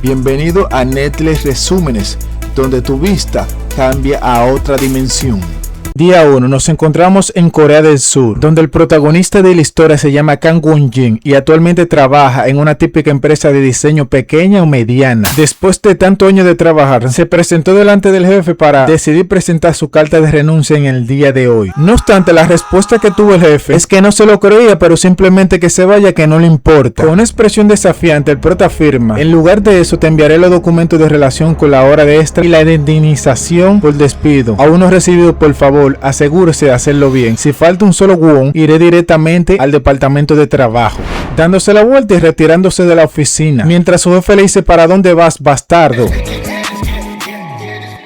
Bienvenido a Netflix Resúmenes, donde tu vista cambia a otra dimensión. Día 1. Nos encontramos en Corea del Sur, donde el protagonista de la historia se llama Kang Won-jin y actualmente trabaja en una típica empresa de diseño pequeña o mediana. Después de tanto años de trabajar, se presentó delante del jefe para decidir presentar su carta de renuncia en el día de hoy. No obstante, la respuesta que tuvo el jefe es que no se lo creía, pero simplemente que se vaya, que no le importa. Con una expresión desafiante, el prota afirma: en lugar de eso, te enviaré los documentos de relación con la hora de extra y la indemnización por despido. Aún no recibido, por favor, asegúrese de hacerlo bien. Si falta un solo won, iré directamente al departamento de trabajo. Dándose la vuelta y retirándose de la oficina, mientras su jefe le dice: ¿para dónde vas, bastardo?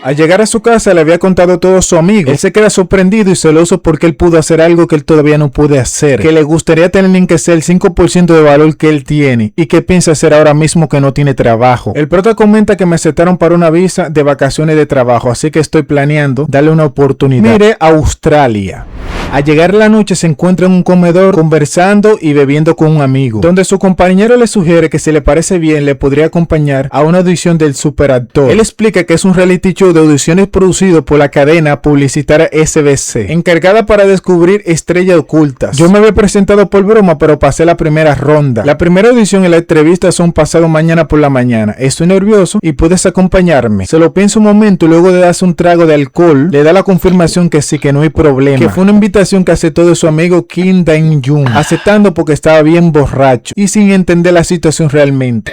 Al llegar a su casa le había contado todo a su amigo. Él se queda sorprendido y celoso porque él pudo hacer algo que él todavía no puede hacer, que le gustaría tener en que sea el 5% de valor que él tiene y que piensa hacer ahora mismo que no tiene trabajo. El prota comenta que me aceptaron para una visa de vacaciones de trabajo, así que estoy planeando darle una oportunidad. Miré a Australia. Al llegar la noche se encuentra en un comedor conversando y bebiendo con un amigo, donde su compañero le sugiere que si le parece bien le podría acompañar a una audición del superactor. Él explica que es un reality show de audiciones producido por la cadena publicitaria SBC, encargada para descubrir estrellas ocultas. Yo me había presentado por broma, pero pasé la primera ronda. La primera audición y la entrevista son pasado mañana por la mañana. Estoy nervioso y puedes acompañarme. Se lo piensa un momento y luego de darse un trago de alcohol, le da la confirmación que sí, que no hay problema, que fue una invitación que aceptó de su amigo Kim Dae-jung, aceptando porque estaba bien borracho y sin entender la situación realmente.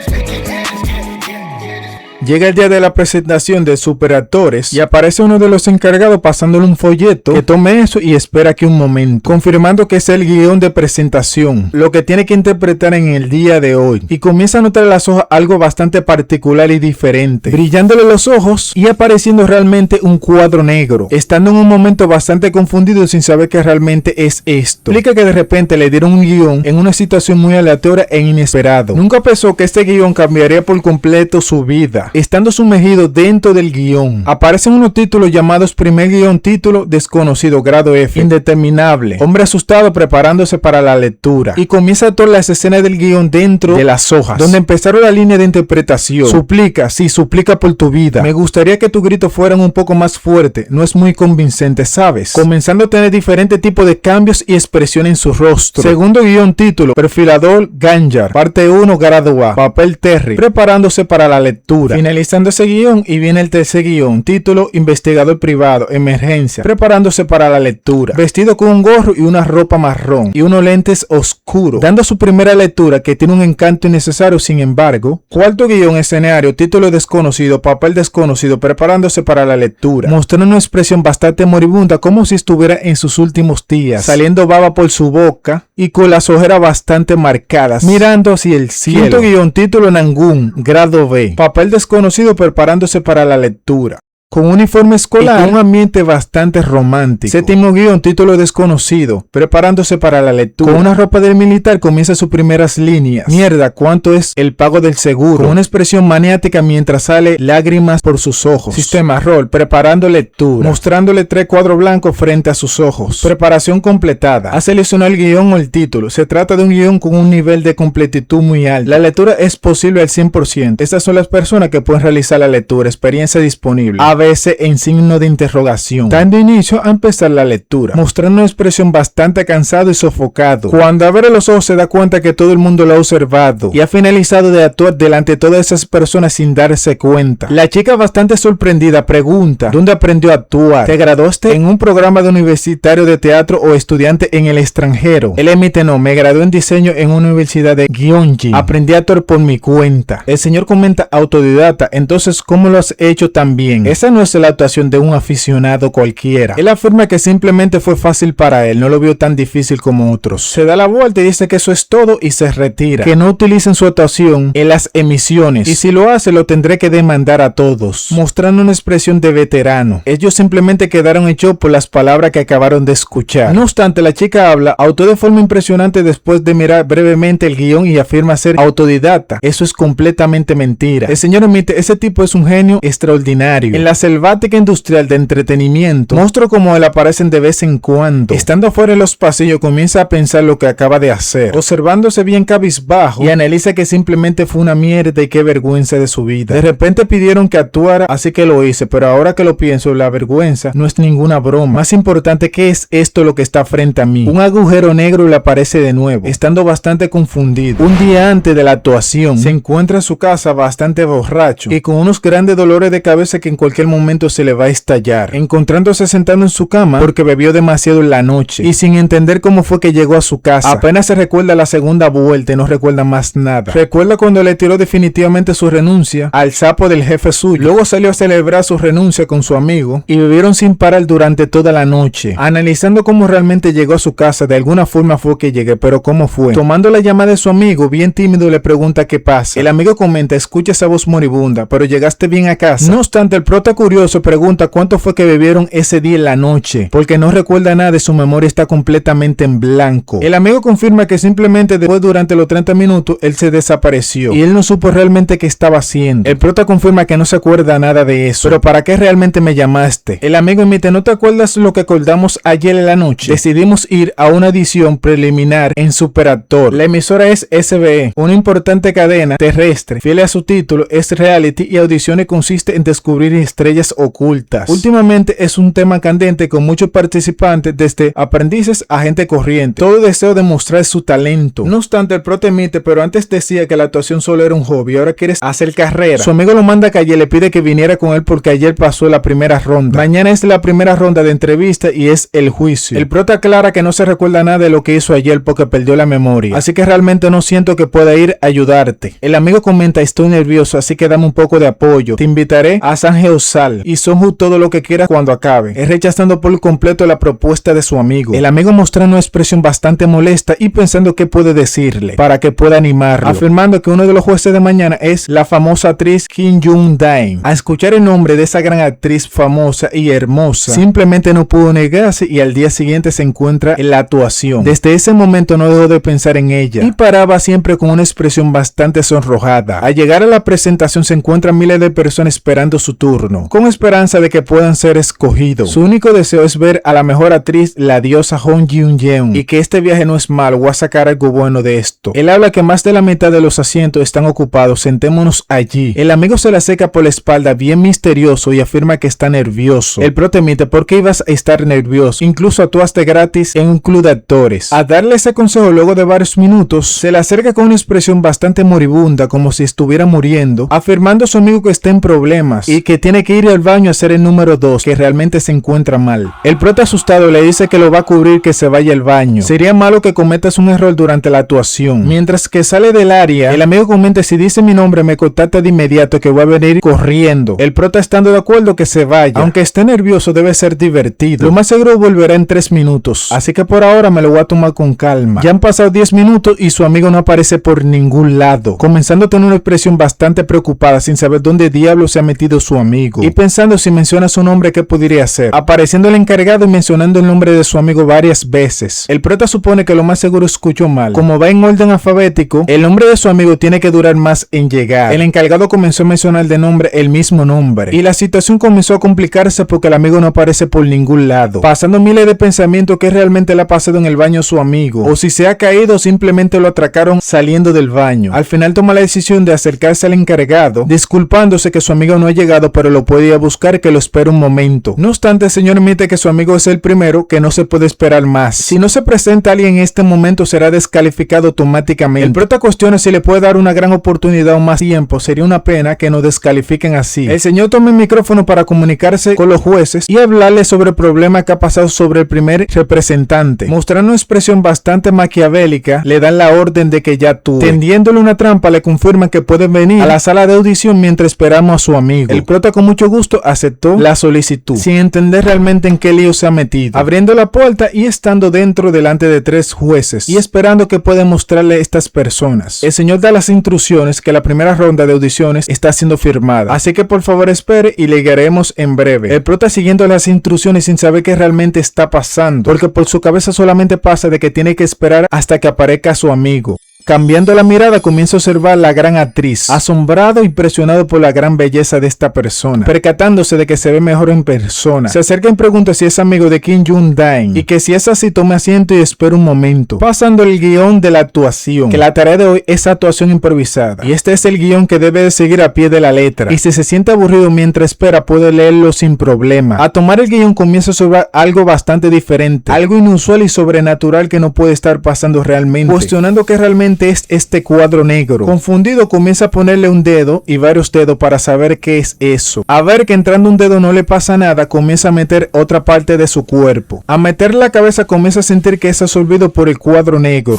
Llega el día de la presentación de superactores y aparece uno de los encargados pasándole un folleto, que tome eso y espera aquí un momento, confirmando que es el guión de presentación, lo que tiene que interpretar en el día de hoy, y comienza a notar en las hojas algo bastante particular y diferente, brillándole los ojos y apareciendo realmente un cuadro negro, estando en un momento bastante confundido sin saber qué realmente es esto. Explica que de repente le dieron un guión en una situación muy aleatoria e inesperado. Nunca pensó que este guión cambiaría por completo su vida. Estando sumergido dentro del guión, aparecen unos títulos llamados primer guión, título desconocido, grado F, indeterminable, hombre asustado preparándose para la lectura, y comienza todas las escenas del guión dentro de las hojas, donde empezaron la línea de interpretación. Suplica, sí, suplica por tu vida. Me gustaría que tus gritos fueran un poco más fuertes, no es muy convincente, ¿sabes? Comenzando a tener diferentes tipos de cambios y expresiones en su rostro. Segundo guión, título, perfilador Ganjar, parte 1, grado A, papel Terry, preparándose para la lectura. Finalizando ese guión y viene el tercer guión, título investigador privado, emergencia, preparándose para la lectura, vestido con un gorro y una ropa marrón y unos lentes oscuros, dando su primera lectura que tiene un encanto innecesario. Sin embargo, cuarto guión, escenario, título desconocido, papel desconocido, preparándose para la lectura, mostrando una expresión bastante moribunda, como si estuviera en sus últimos días, saliendo baba por su boca y con las ojeras bastante marcadas, mirando hacia el cielo. Quinto guión, título Nangun, grado B, papel desconocido, preparándose para la lectura, con un uniforme escolar y con un ambiente bastante romántico. Séptimo guión, título desconocido, preparándose para la lectura, con una ropa del militar, comienza sus primeras líneas. Mierda, ¿cuánto es el pago del seguro? Con una expresión maniática mientras sale lágrimas por sus ojos. Sistema rol, preparando lectura, mostrándole 3 cuadros blancos frente a sus ojos. Preparación completada. Ha seleccionado el guión o el título. Se trata de un guión con un nivel de completitud muy alto. La lectura es posible al 100%. Estas son las personas que pueden realizar la lectura. Experiencia disponible. ABC en signo de interrogación, dando inicio a empezar la lectura, mostrando una expresión bastante cansado y sofocado. Cuando abre los ojos se da cuenta que todo el mundo lo ha observado y ha finalizado de actuar delante de todas esas personas sin darse cuenta. La chica, bastante sorprendida, pregunta: ¿dónde aprendió a actuar? ¿Te graduaste en un programa de universitario de teatro o estudiante en el extranjero? Él emite: no, me gradué en diseño en una universidad de Gyeonggi. Aprendí a actuar por mi cuenta. El señor comenta: autodidacta. Entonces, ¿cómo lo has hecho tan bien? Esa no es la actuación de un aficionado cualquiera. Él afirma que simplemente fue fácil para él, no lo vio tan difícil como otros. Se da la vuelta y dice que eso es todo y se retira, que no utilicen su actuación en las emisiones y si lo hace lo tendré que demandar a todos, mostrando una expresión de veterano. Ellos simplemente quedaron en shock por las palabras que acabaron de escuchar. No obstante, la chica habla de forma impresionante después de mirar brevemente el guión y afirma ser autodidacta. Eso es completamente mentira. El señor emite: ese tipo es un genio extraordinario. En las selvática industrial de entretenimiento, monstruos como él aparecen de vez en cuando. Estando afuera en los pasillos, comienza a pensar lo que acaba de hacer, observándose bien cabizbajo y analiza que simplemente fue una mierda y qué vergüenza de su vida. De repente pidieron que actuara, así que lo hice, pero ahora que lo pienso, la vergüenza no es ninguna broma. Más importante, ¿qué es esto lo que está frente a mí? Un agujero negro le aparece de nuevo, estando bastante confundido. Un día antes de la actuación, se encuentra en su casa bastante borracho y con unos grandes dolores de cabeza que en cualquier momento se le va a estallar, encontrándose sentado en su cama porque bebió demasiado en la noche y sin entender cómo fue que llegó a su casa. Apenas se recuerda la segunda vuelta y no recuerda más nada. Recuerda cuando le tiró definitivamente su renuncia al sapo del jefe suyo. Luego salió a celebrar su renuncia con su amigo y bebieron sin parar durante toda la noche. Analizando cómo realmente llegó a su casa, de alguna forma fue que llegué, pero ¿cómo fue? Tomando la llamada de su amigo, bien tímido le pregunta qué pasa. El amigo comenta: escucha esa voz moribunda, pero llegaste bien a casa. No obstante, el prota curioso pregunta cuánto fue que bebieron ese día en la noche, porque no recuerda nada y su memoria está completamente en blanco. El amigo confirma que simplemente después, durante los 30 minutos, él se desapareció y él no supo realmente qué estaba haciendo. El prota confirma que no se acuerda nada de eso. Pero ¿para qué realmente me llamaste? El amigo emite: ¿no te acuerdas lo que acordamos ayer en la noche? Decidimos ir a una edición preliminar en Superactor. La emisora es SBE, una importante cadena terrestre. Fiel a su título, es reality y audiciones consiste en descubrir estrellas ocultas. Últimamente es un tema candente con muchos participantes, desde aprendices a gente corriente. Todo deseo de mostrar su talento. No obstante, el prota emite: pero antes decía que la actuación solo era un hobby, ahora quieres hacer carrera. Su amigo lo manda a calle y le pide que viniera con él porque ayer pasó la primera ronda. Mañana es la primera ronda de entrevista y es el juicio. El prota aclara que no se recuerda nada de lo que hizo ayer porque perdió la memoria, así que realmente no siento que pueda ir a ayudarte. El amigo comenta: estoy nervioso, así que dame un poco de apoyo. Te invitaré a San Geosal y Sonju todo lo que quieras cuando acabe. Es rechazando por completo la propuesta de su amigo. El amigo mostrando una expresión bastante molesta y pensando qué puede decirle para que pueda animarlo, afirmando que uno de los jueces de mañana es la famosa actriz Kim Jung-dae. A escuchar el nombre de esa gran actriz famosa y hermosa, simplemente no pudo negarse y al día siguiente se encuentra en la actuación. Desde ese momento no dejó de pensar en ella y paraba siempre con una expresión bastante sonrojada. Al llegar a la presentación se encuentran miles de personas esperando su turno, con esperanza de que puedan ser escogidos. Su único deseo es ver a la mejor actriz, la diosa Hong Jung-yeon, y que este viaje no es malo, voy a sacar algo bueno de esto. Él habla que más de la mitad de los asientos están ocupados, sentémonos allí. El amigo se la seca por la espalda bien misterioso y afirma que está nervioso. El prota emite: ¿por qué ibas a estar nervioso? Incluso actuaste gratis en un club de actores. A darle ese consejo luego de varios minutos, se le acerca con una expresión bastante moribunda, como si estuviera muriendo, afirmando a su amigo que está en problemas y que tiene que ir al baño a hacer el número 2, que realmente se encuentra mal. El prota asustado le dice que lo va a cubrir, que se vaya al baño. Sería malo que cometas un error durante la actuación. Mientras que sale del área, el amigo comenta: si dice mi nombre me contacta de inmediato que voy a venir corriendo. El prota estando de acuerdo que se vaya. Aunque esté nervioso, debe ser divertido. Lo más seguro volverá en 3 minutos, así que por ahora me lo voy a tomar con calma. Ya han pasado 10 minutos y su amigo no aparece por ningún lado, comenzando a tener una expresión bastante preocupada sin saber dónde diablo se ha metido su amigo y pensando si menciona su nombre qué podría hacer, apareciendo el encargado y mencionando el nombre de su amigo varias veces. El prota supone que lo más seguro escuchó mal. Como va en orden alfabético, el nombre de su amigo tiene que durar más en llegar. El encargado comenzó a mencionar de nombre el mismo nombre y la situación comenzó a complicarse porque el amigo no aparece por ningún lado, pasando miles de pensamientos que realmente le ha pasado en el baño a su amigo, o si se ha caído o simplemente lo atracaron saliendo del baño. Al final toma la decisión de acercarse al encargado, disculpándose que su amigo no ha llegado pero lo puede ir a buscar y que lo espera un momento. No obstante, el señor admite que su amigo es el primero, que no se puede esperar más. Si no se presenta alguien en este momento será descalificado automáticamente. El prota cuestiona si le puede dar una gran oportunidad o más tiempo, sería una pena que nos descalifiquen así. El señor toma el micrófono para comunicarse con los jueces y hablarles sobre el problema que ha pasado sobre el primer representante. Mostrando una expresión bastante maquiavélica, le dan la orden de que ya actúe. Tendiéndole una trampa, le confirman que pueden venir a la sala de audición mientras esperamos a su amigo. El prota con mucho gusto aceptó la solicitud, sin entender realmente en qué lío se ha metido, abriendo la puerta y estando dentro delante de 3 jueces y esperando que pueden mostrarle a estas personas. El señor da las instrucciones que la primera ronda de audiciones está siendo firmada, así que por favor espere y le llegaremos en breve. El prota siguiendo las instrucciones sin saber qué realmente está pasando, porque por su cabeza solamente pasa de que tiene que esperar hasta que aparezca su amigo. Cambiando la mirada, comienza a observar a la gran actriz, asombrado y impresionado por la gran belleza de esta persona. Percatándose de que se ve mejor en persona, se acerca y pregunta si es amigo de Kim Jung-dae y que si es así tome asiento y espera un momento. Pasando el guión de la actuación, que la tarea de hoy es actuación improvisada y este es el guión que debe de seguir a pie de la letra, y si se siente aburrido mientras espera puede leerlo sin problema. A tomar el guión comienza a observar algo bastante diferente, algo inusual y sobrenatural que no puede estar pasando realmente, cuestionando que realmente es este cuadro negro. Confundido comienza a ponerle un dedo y varios dedos para saber qué es eso. A ver que entrando un dedo no le pasa nada, comienza a meter otra parte de su cuerpo. A meter la cabeza comienza a sentir que es absorbido por el cuadro negro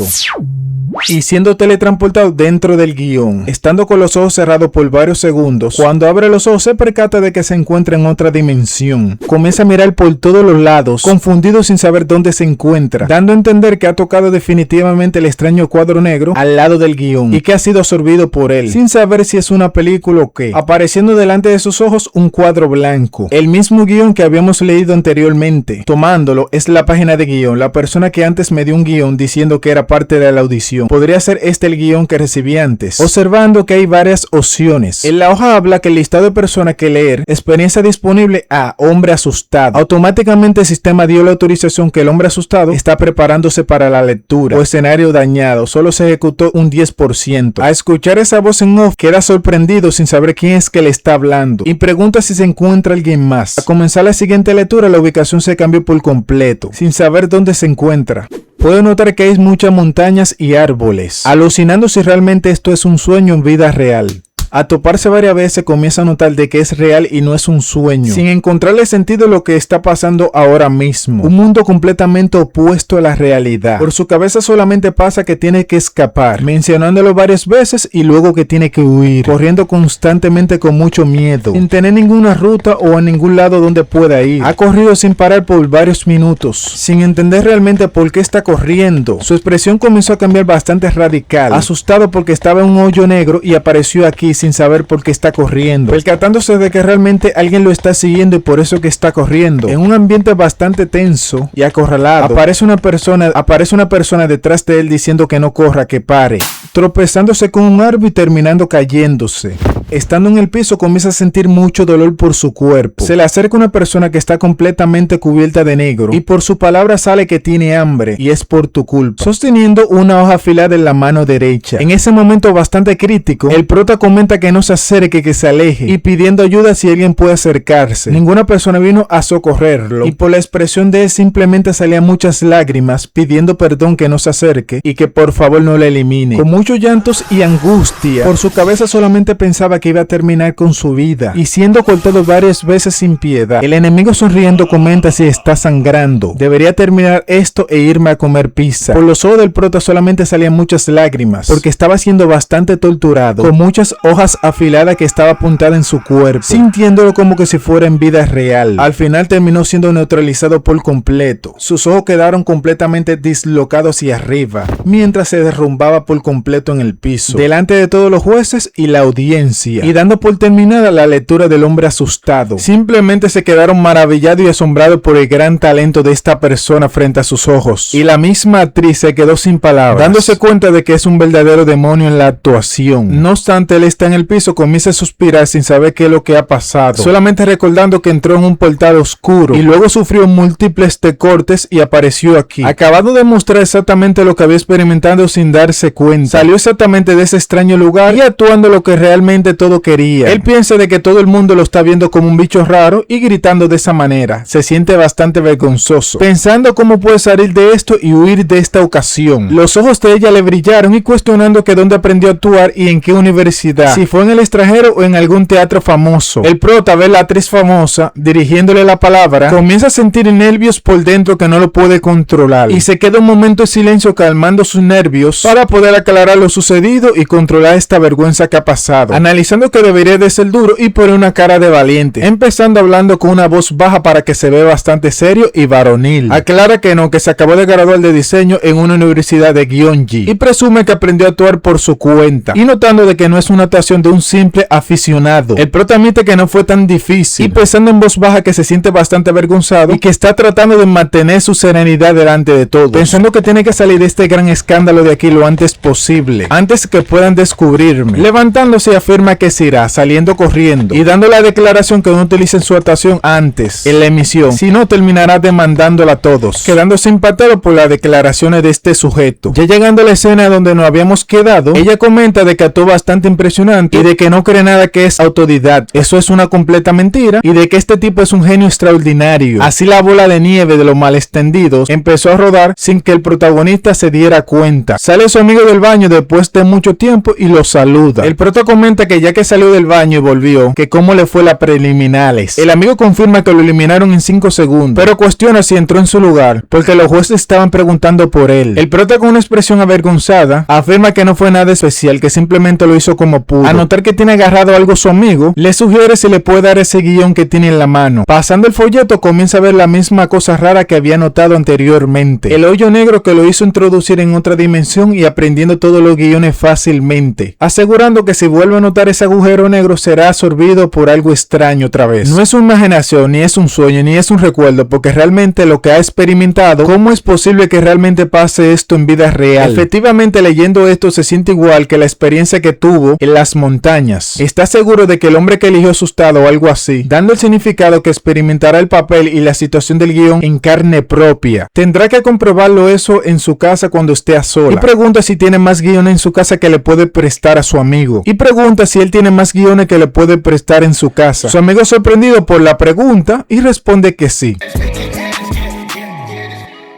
y siendo teletransportado dentro del guión, estando con los ojos cerrados por varios segundos. Cuando abre los ojos se percata de que se encuentra en otra dimensión. Comienza a mirar por todos los lados, confundido sin saber dónde se encuentra, dando a entender que ha tocado definitivamente el extraño cuadro negro al lado del guión y que ha sido absorbido por él, sin saber si es una película o qué. Apareciendo delante de sus ojos un cuadro blanco, el mismo guión que habíamos leído anteriormente. Tomándolo es la página de guión, la persona que antes me dio un guión diciendo que era parte de la audición. Podría ser este el guión que recibí antes, observando que hay varias opciones. En la hoja habla que el listado de personas que leer, experiencia disponible a hombre asustado. Automáticamente el sistema dio la autorización que el hombre asustado está preparándose para la lectura, o escenario dañado, solo se ejecutó un 10%. A escuchar esa voz en off, queda sorprendido sin saber quién es que le está hablando y pregunta si se encuentra alguien más. A comenzar la siguiente lectura, la ubicación se cambió por completo, sin saber dónde se encuentra. Puedo notar que hay muchas montañas y árboles, alucinando si realmente esto es un sueño en vida real. A toparse varias veces comienza a notar de que es real y no es un sueño, sin encontrarle sentido a lo que está pasando ahora mismo. Un mundo completamente opuesto a la realidad. Por su cabeza solamente pasa que tiene que escapar, mencionándolo varias veces y luego que tiene que huir, corriendo constantemente con mucho miedo, sin tener ninguna ruta o a ningún lado donde pueda ir. Ha corrido sin parar por varios minutos, sin entender realmente por qué está corriendo. Su expresión comenzó a cambiar bastante radical, asustado porque estaba en un hoyo negro y apareció aquí sin saber por qué está corriendo, percatándose de que realmente alguien lo está siguiendo y por eso que está corriendo. En un ambiente bastante tenso y acorralado, aparece una persona detrás de él diciendo que no corra, que pare, tropezándose con un árbol y terminando cayéndose. Estando en el piso comienza a sentir mucho dolor por su cuerpo. Se le acerca una persona que está completamente cubierta de negro y por su palabra sale que tiene hambre y es por tu culpa, sosteniendo una hoja afilada en la mano derecha. En ese momento bastante crítico, el prota comenta que no se acerque, que se aleje y pidiendo ayuda si alguien puede acercarse. Ninguna persona vino a socorrerlo y por la expresión de él simplemente salían muchas lágrimas pidiendo perdón, que no se acerque y que por favor no le elimine. Con muchos llantos y angustia, por su cabeza solamente pensaba que iba a terminar con su vida y siendo cortado varias veces sin piedad. El enemigo sonriendo comenta si está sangrando. Debería terminar esto e irme a comer pizza. Por los ojos del prota solamente salían muchas lágrimas porque estaba siendo bastante torturado con muchas hojas afilada que estaba apuntada en su cuerpo, sintiéndolo como que si fuera en vida real. Al final terminó siendo neutralizado por completo. Sus ojos quedaron completamente dislocados hacia arriba, mientras se derrumbaba por completo en el piso, delante de todos los jueces y la audiencia, y dando por terminada la lectura del hombre asustado. Simplemente se quedaron maravillados y asombrados por el gran talento de esta persona frente a sus ojos, y la misma actriz se quedó sin palabras, dándose cuenta de que es un verdadero demonio en la actuación. No obstante, él está en el piso, comienza a suspirar sin saber qué es lo que ha pasado, solamente recordando que entró en un portal oscuro y luego sufrió múltiples cortes y apareció aquí, acabando de mostrar exactamente lo que había experimentado sin darse cuenta. Salió exactamente de ese extraño lugar y actuando lo que realmente todo quería. Él piensa de que todo el mundo lo está viendo como un bicho raro y gritando de esa manera. Se siente bastante vergonzoso, pensando cómo puede salir de esto y huir de esta ocasión. Los ojos de ella le brillaron y cuestionando que dónde aprendió a actuar y en qué universidad, si fue en el extranjero o en algún teatro famoso. El prota ve a la actriz famosa dirigiéndole la palabra, comienza a sentir nervios por dentro que no lo puede controlar y se queda un momento de silencio calmando sus nervios para poder aclarar lo sucedido y controlar esta vergüenza que ha pasado. Analizando finalizando que debería de ser duro y poner una cara de valiente, empezando hablando con una voz baja para que se vea bastante serio y varonil. Aclara que no, que se acabó de graduar de diseño en una universidad de Gyeonggi y presume que aprendió a actuar por su cuenta, y notando de que no es una actuación de un simple aficionado. El prota admite que no fue tan difícil y pensando en voz baja que se siente bastante avergonzado y que está tratando de mantener su serenidad delante de todos, pensando que tiene que salir de este gran escándalo de aquí lo antes posible, antes que puedan descubrirme. Levantándose afirma que se irá, saliendo corriendo y dando la declaración que no utilicen su actuación antes en la emisión, si no terminará demandándola a todos, quedándose impactado por las declaraciones de este sujeto. Ya llegando a la escena donde nos habíamos quedado, ella comenta de que actuó bastante impresionante y de que no cree nada que es autodidacta. Eso es una completa mentira y de que este tipo es un genio extraordinario. Así la bola de nieve de los malextendidos empezó a rodar sin que el protagonista se diera cuenta. Sale su amigo del baño después de mucho tiempo y lo saluda. El prota comenta que ya que salió del baño y volvió, que cómo le fue las preliminares. El amigo confirma que lo eliminaron en 5 segundos, pero cuestiona si entró en su lugar porque los jueces estaban preguntando por él. El prota, con una expresión avergonzada, afirma que no fue nada especial, que simplemente lo hizo como pudo. A notar que tiene agarrado algo su amigo, le sugiere si le puede dar ese guión que tiene en la mano. Pasando el folleto, comienza a ver la misma cosa rara que había notado anteriormente: el hoyo negro que lo hizo introducir en otra dimensión y aprendiendo todos los guiones fácilmente, asegurando que si vuelve a notar ese agujero negro será absorbido por algo extraño otra vez. No es su imaginación, ni es un sueño, ni es un recuerdo, porque realmente lo que ha experimentado. ¿Cómo es posible que realmente pase esto en vida real? Efectivamente, leyendo esto se siente igual que la experiencia que tuvo en las montañas. Está seguro de que el hombre que eligió asustado o algo así, dando el significado que experimentará el papel y la situación del guión en carne propia. Tendrá que comprobarlo eso en su casa cuando esté a sola. Y pregunta si tiene más guiones en su casa que le puede prestar a su amigo. Y pregunta si él tiene más guiones que le puede prestar en su casa. Su amigo, sorprendido por la pregunta, y responde que sí.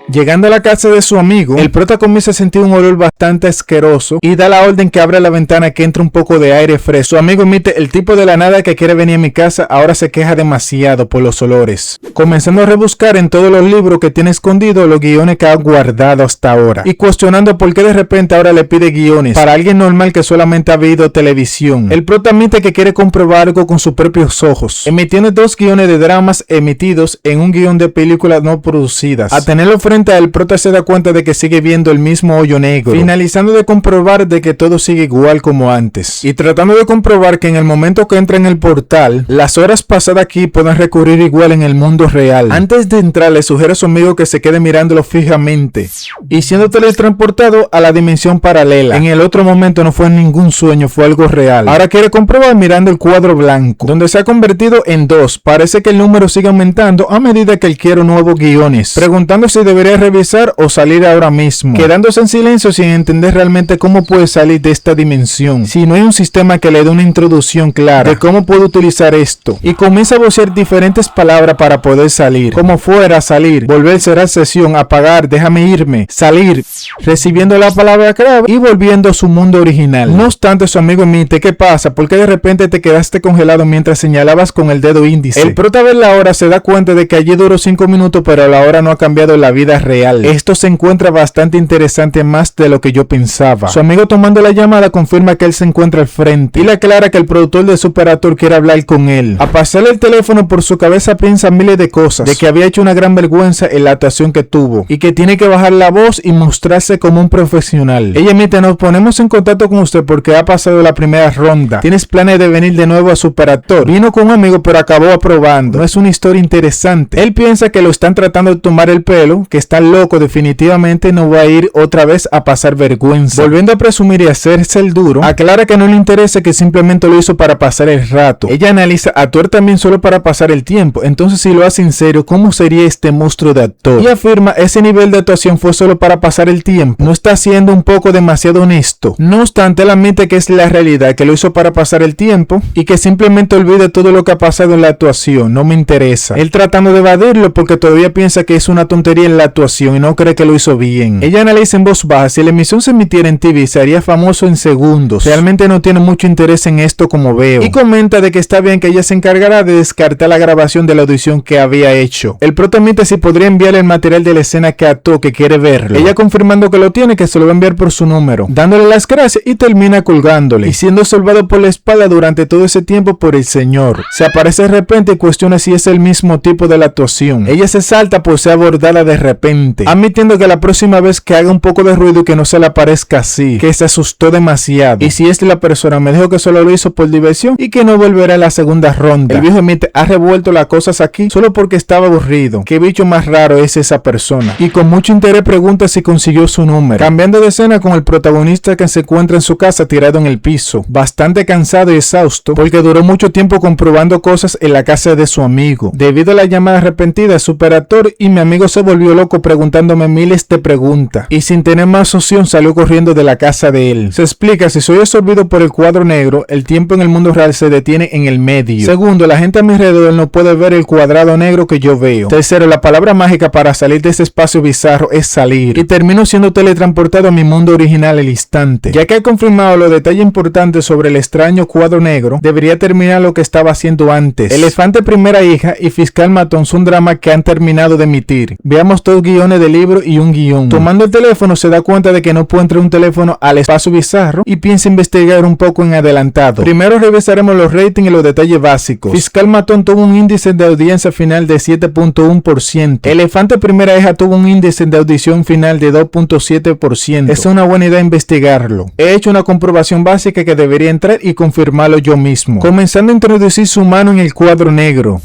Llegando a la casa de su amigo, el prota comienza a sentir un olor bastante asqueroso y da la orden que abra la ventana que entre un poco de aire fresco. Su amigo emite: el tipo de la nada que quiere venir a mi casa ahora se queja demasiado por los olores. Comenzando a rebuscar en todos los libros que tiene escondidos los guiones que ha guardado hasta ahora y cuestionando por qué de repente ahora le pide guiones para alguien normal que solamente ha visto televisión. El prota admite que quiere comprobar algo con sus propios ojos, emitiendo 2 guiones de dramas emitidos en un guión de películas no producidas. A tenerlo frente, el prota se da cuenta de que sigue viendo el mismo hoyo negro, finalizando de comprobar de que todo sigue igual como antes y tratando de comprobar que en el momento que entra en el portal, las horas pasadas aquí pueden recurrir igual en el mundo real. Antes de entrar, le sugiere a su amigo que se quede mirándolo fijamente y siendo teletransportado a la dimensión paralela. En el otro momento no fue ningún sueño, fue algo real. Ahora quiere comprobar mirando el cuadro blanco, donde se ha convertido en 2. Parece que el número sigue aumentando a medida que él quiere nuevos guiones, preguntando si debería revisar o salir ahora mismo, quedándose en silencio sin entender realmente cómo puede salir de esta dimensión si no hay un sistema que le dé una introducción clara de cómo puede utilizar esto, y comienza a vocear diferentes palabras para poder salir, como fuera, salir, volver, cerrar sesión, apagar, déjame irme, salir, recibiendo la palabra clave y volviendo a su mundo original. No obstante, su amigo emite: ¿qué pasa? ¿Por qué de repente te quedaste congelado mientras señalabas con el dedo índice? El prota, ver la hora, se da cuenta de que allí duró 5 minutos, pero la hora no ha cambiado en la vida real. Esto se encuentra bastante interesante, más de lo que yo pensaba. Su amigo, tomando la llamada, confirma que él se encuentra al frente y le aclara que el productor de Superactor quiere hablar con él. A pasarle el teléfono por su cabeza piensa miles de cosas, de que había hecho una gran vergüenza en la actuación que tuvo y que tiene que bajar la voz y mostrarse como un profesional. Ella emite: nos ponemos en contacto con usted porque ha pasado la primera ronda. ¿Tienes planes de venir de nuevo a Superactor? Vino con un amigo pero acabó aprobando. No es una historia interesante. Él piensa que lo están tratando de tomar el pelo, que está loco, definitivamente no va a ir otra vez a pasar vergüenza. Volviendo a presumir y hacerse el duro, aclara que no le interesa, que simplemente lo hizo para pasar el rato. Ella analiza: actuar también solo para pasar el tiempo. Entonces, si lo hace en serio, ¿cómo sería este monstruo de actor? Y afirma: ese nivel de actuación fue solo para pasar el tiempo. No está siendo un poco demasiado honesto. No obstante, él admite que es la realidad, que lo hizo para pasar el tiempo y que simplemente olvide todo lo que ha pasado en la actuación. No me interesa. Él tratando de evadirlo porque todavía piensa que es una tontería en la actuación y no cree que lo hizo bien. Ella analiza en voz baja: si la emisión se emitiera en TV se haría famoso en segundos. Realmente no tiene mucho interés en esto como veo. Y comenta de que está bien, que ella se encargará de descartar la grabación de la audición que había hecho. El pro admite si podría enviarle el material de la escena que actuó, que quiere verlo. Ella confirmando que lo tiene, que se lo va a enviar por su número, dándole las gracias y termina colgándole y siendo salvado por la espalda durante todo ese tiempo por el señor. Se aparece de repente y cuestiona si es el mismo tipo de la actuación. Ella se salta por ser abordada de repente, admitiendo que la próxima vez que haga un poco de ruido y que no se le aparezca así, que se asustó demasiado, y si es la persona me dijo que solo lo hizo por diversión y que no volverá a la segunda ronda. El viejo admite: ha revuelto las cosas aquí solo porque estaba aburrido. ¿Qué bicho más raro es esa persona? Y con mucho interés pregunta si consiguió su número. Cambiando de escena con el protagonista, que se encuentra en su casa tirado en el piso, bastante cansado y exhausto porque duró mucho tiempo comprobando cosas en la casa de su amigo. Debido a la llamada repentina, superactor y mi amigo se volvió loco preguntándome miles de preguntas y sin tener más opción salió corriendo de la casa de él. Se explica: si soy absorbido por el cuadro negro, el tiempo en el mundo real se detiene en el medio. Segundo, la gente a mi alrededor no puede ver el cuadrado negro que yo veo. Tercero, la palabra mágica para salir de ese espacio bizarro es salir, y termino siendo teletransportado a mi mundo original al instante. Ya que he confirmado los detalles importantes sobre el extraño cuadro negro, debería terminar lo que estaba haciendo antes. Elefante primera hija y Fiscal Matón son dramas que han terminado de emitir. Veamos 2 guiones de libro y un guión. Tomando el teléfono se da cuenta de que no puede entrar un teléfono al espacio bizarro y piensa investigar un poco en adelantado. Primero revisaremos los ratings y los detalles básicos. Fiscal Matón tuvo un índice de audiencia final de 7.1%. Elefante primera hija tuvo un índice de audición final de 2.7%. Es una buena idea investigarlo. He hecho una comprobación básica que debería entrar y confirmarlo yo mismo. Comenzando a introducir su mano en el cuadro negro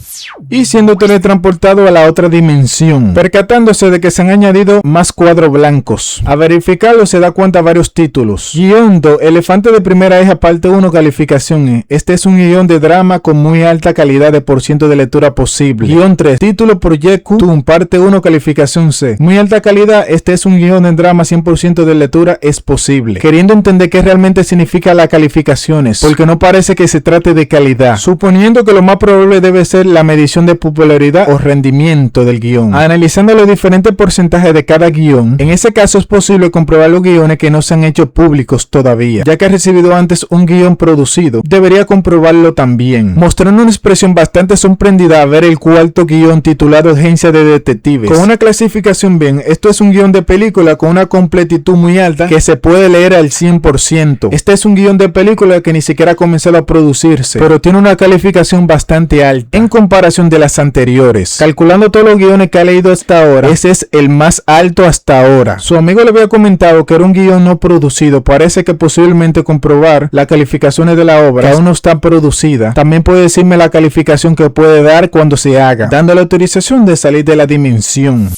y siendo teletransportado a la otra dimensión, percatándose de que se han añadido más cuadros blancos. A verificarlo se da cuenta varios títulos. Guión 2, Elefante de primera hija parte 1, calificación E. Este es un guión de drama con muy alta calidad de % de lectura posible. Guión 3, título Project Q, parte 1, calificación C. Muy alta calidad, este es un guión de drama 100% de lectura es posible. Queriendo entender qué realmente significa las calificaciones, porque no parece que se trate de calidad, suponiendo que lo más probable debe ser la medición de popularidad o rendimiento del guión. Analizando los diferentes porcentajes de cada guión, en ese caso es posible comprobar los guiones que no se han hecho públicos todavía, ya que ha recibido antes un guión producido. Debería comprobarlo también, mostrando una expresión bastante sorprendida a ver el cuarto guión titulado Agencia de Detectives, con una clasificación bien. Esto es un guión de película con una completitud muy alta que se puede leer al 100%. Este es un guión de película que ni siquiera ha comenzado a producirse, pero tiene una calificación bastante alta en comparación de las anteriores. Calculando todos los guiones que ha leído hasta ahora, ese es el más alto hasta ahora. Su amigo le había comentado que era un guión no producido. Parece que posiblemente comprobar las calificaciones de la obra que aún no está producida. También puede decirme la calificación que puede dar cuando se haga, dando la autorización de salir de la dimensión.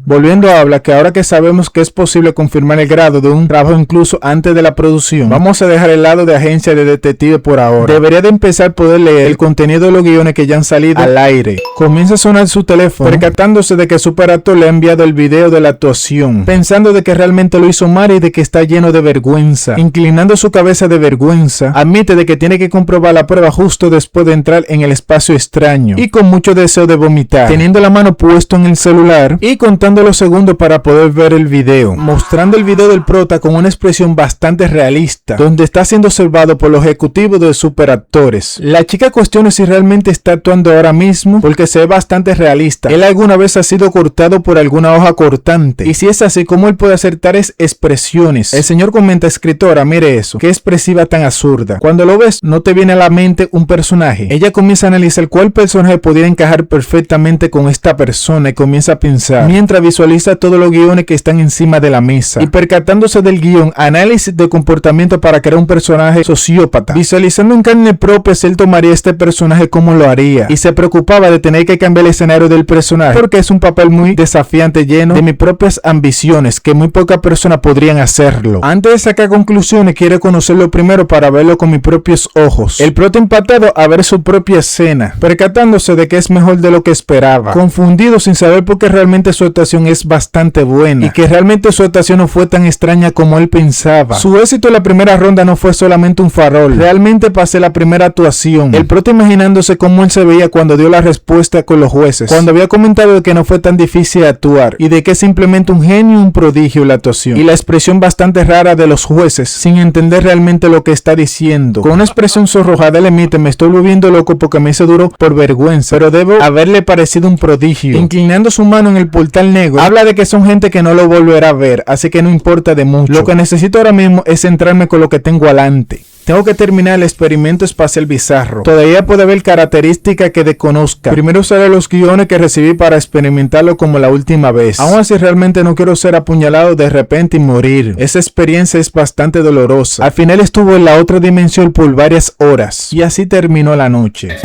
Volviendo a hablar, que ahora que sabemos que es posible confirmar el grado de un trabajo incluso antes de la producción, vamos a dejar el lado de agencia de detective por ahora. Debería de empezar a poder leer el contenido de los guiones que ya han salido al aire. Comienza a sonar su teléfono, percatándose de que el superactor le ha enviado el video de la actuación, pensando de que realmente lo hizo mal y de que está lleno de vergüenza. Inclinando su cabeza de vergüenza, admite de que tiene que comprobar la prueba justo después de entrar en el espacio extraño y con mucho deseo de vomitar, teniendo la mano puesto en el celular y contando los segundos para poder ver el video, mostrando el video del prota con una expresión bastante realista, donde está siendo observado por los ejecutivos de superactores. La chica cuestiona si realmente está actuando ahora mismo, porque se ve bastante realista. Él alguna vez ha sido cortado por alguna hoja cortante, y si es así, ¿cómo él puede hacer tales expresiones? El señor comenta: escritora, mire eso, qué expresiva tan absurda. Cuando lo ves, no te viene a la mente un personaje. Ella comienza a analizar cuál personaje podría encajar perfectamente con esta persona y comienza a pensar, mientras visualiza todos los guiones que están encima de la mesa, y percatándose del guión, análisis de comportamiento para crear un personaje sociópata. Visualizando en carne propia si él tomaría este personaje, cómo lo haría, y se preocupaba de tener que cambiar el escenario del personaje, porque es un papel muy desafiante, lleno de mis propias ambiciones, que muy pocas personas podrían hacerlo. Antes de sacar conclusiones, quiere conocerlo primero para verlo con mis propios ojos. El prota impactado a ver su propia escena, percatándose de que es mejor de lo que esperaba, confundido sin saber por qué realmente su actuación es bastante buena y que realmente su actuación no fue tan extraña como él pensaba. Su éxito en la primera ronda no fue solamente un farol, realmente pasé la primera actuación. El prota imaginándose cómo él se veía cuando cuando dio la respuesta con los jueces, cuando había comentado de que no fue tan difícil actuar y de que es simplemente un genio, un prodigio la actuación, y la expresión bastante rara de los jueces sin entender realmente lo que está diciendo. Con una expresión sonrojada le emite: me estoy volviendo loco porque me hizo duro por vergüenza, pero debo haberle parecido un prodigio. Inclinando su mano en el portal negro, habla de que son gente que no lo volverá a ver, así que no importa de mucho. Lo que necesito ahora mismo es centrarme con lo que tengo adelante. Tengo que terminar el experimento espacial bizarro. Todavía puede haber características que desconozca. Primero usaré los guiones que recibí para experimentarlo como la última vez. Aún así, realmente no quiero ser apuñalado de repente y morir. Esa experiencia es bastante dolorosa. Al final estuvo en la otra dimensión por varias horas. Y así terminó la noche.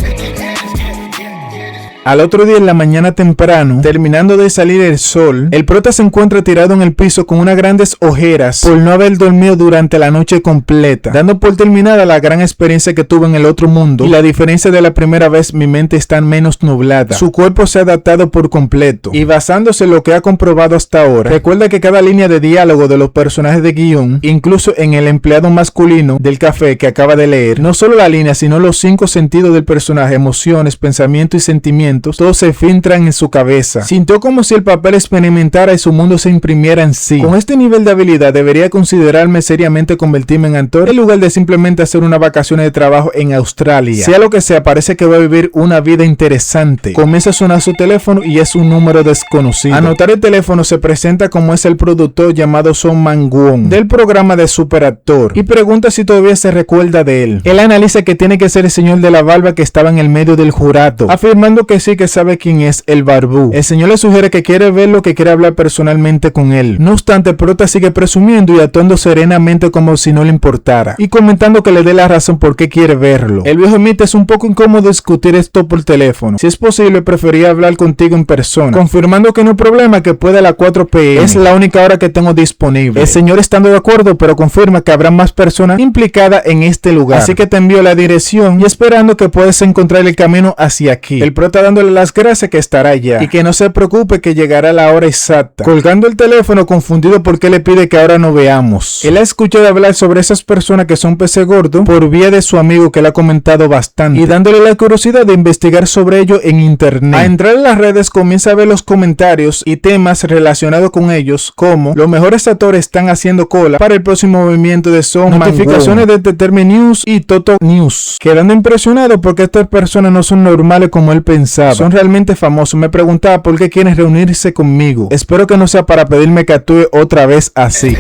Al otro día en la mañana temprano, terminando de salir el sol, el prota se encuentra tirado en el piso con unas grandes ojeras por no haber dormido durante la noche completa, dando por terminada la gran experiencia que tuvo en el otro mundo, y la diferencia de la primera vez, mi mente está menos nublada. Su cuerpo se ha adaptado por completo, y basándose en lo que ha comprobado hasta ahora, recuerda que cada línea de diálogo de los personajes de guión, incluso en el empleado masculino del café que acaba de leer, no solo la línea, sino los 5 sentidos del personaje, emociones, pensamientos y sentimientos, todos se filtran en su cabeza. Sintió como si el papel experimentara y su mundo se imprimiera en sí. Con este nivel de habilidad debería considerarme seriamente convertirme en actor en lugar de simplemente hacer una vacaciones de trabajo en Australia. Sea lo que sea, parece que va a vivir una vida interesante. Comienza a sonar su teléfono y es un número desconocido. Al notar el teléfono se presenta como es el productor llamado Son Man-Won del programa de Superactor y pregunta si todavía se recuerda de él. Él analiza que tiene que ser el señor de la barba que estaba en el medio del jurado, afirmando que sí, que sabe quién es el barbú. El señor le sugiere que quiere verlo, que quiere hablar personalmente con él. No obstante, Prota sigue presumiendo y actuando serenamente como si no le importara, y comentando que le dé la razón por qué quiere verlo. El viejo emite: es un poco incómodo discutir esto por teléfono. Si es posible, prefería hablar contigo en persona, confirmando que no hay problema, que puede a las 4 p.m. Es la única hora que tengo disponible. El señor estando de acuerdo, pero confirma que habrá más personas implicadas en este lugar, así que te envío la dirección y esperando que puedas encontrar el camino hacia aquí. El Prota dándole las gracias que estará allá y que no se preocupe que llegará la hora exacta. Colgando el teléfono, confundido porque le pide que ahora no veamos. Él ha escuchado hablar sobre esas personas que son pez gordo por vía de su amigo que le ha comentado bastante y dándole la curiosidad de investigar sobre ello en internet. A entrar en las redes comienza a ver los comentarios y temas relacionados con ellos, como los mejores actores están haciendo cola para el próximo movimiento de Son Man-Won, notificaciones de Teterme News y Toto News, quedando impresionado porque estas personas no son normales como él pensaba. Son realmente famosos. Me preguntaba por qué quieren reunirse conmigo. Espero que no sea para pedirme que actúe otra vez así.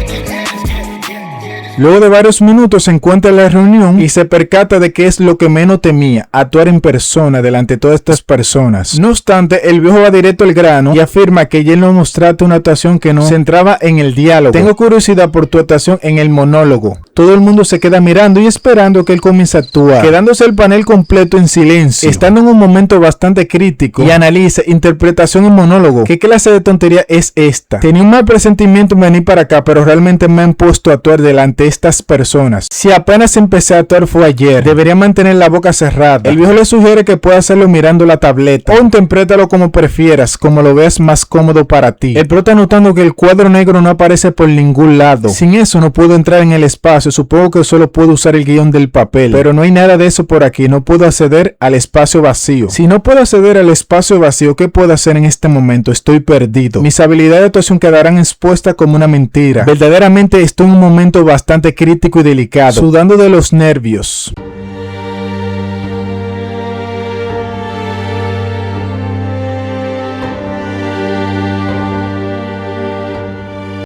Luego de varios minutos se encuentra en la reunión y se percata de que es lo que menos temía, actuar en persona delante de todas estas personas. No obstante, el viejo va directo al grano y afirma que él no mostraba una actuación que no se centraba en el diálogo. Tengo curiosidad por tu actuación en el monólogo. Todo el mundo se queda mirando y esperando que él comience a actuar, quedándose el panel completo en silencio, estando en un momento bastante crítico, y analiza interpretación en monólogo. ¿Qué clase de tontería es esta? Tenía un mal presentimiento en venir para acá, pero realmente me han puesto a actuar delante de estas personas. Si apenas empecé a actuar fue ayer, debería mantener la boca cerrada. El viejo le sugiere que pueda hacerlo mirando la tableta, o interprétalo como prefieras, como lo veas más cómodo para ti. El prota, notando que el cuadro negro no aparece por ningún lado. Sin eso no puedo entrar en el espacio, supongo que solo puedo usar el guión del papel, pero no hay nada de eso por aquí, no puedo acceder al espacio vacío. Si no puedo acceder al espacio vacío, ¿qué puedo hacer en este momento? Estoy perdido. Mis habilidades de actuación quedarán expuestas como una mentira. Verdaderamente estoy en un momento bastante crítico y delicado, sudando de los nervios.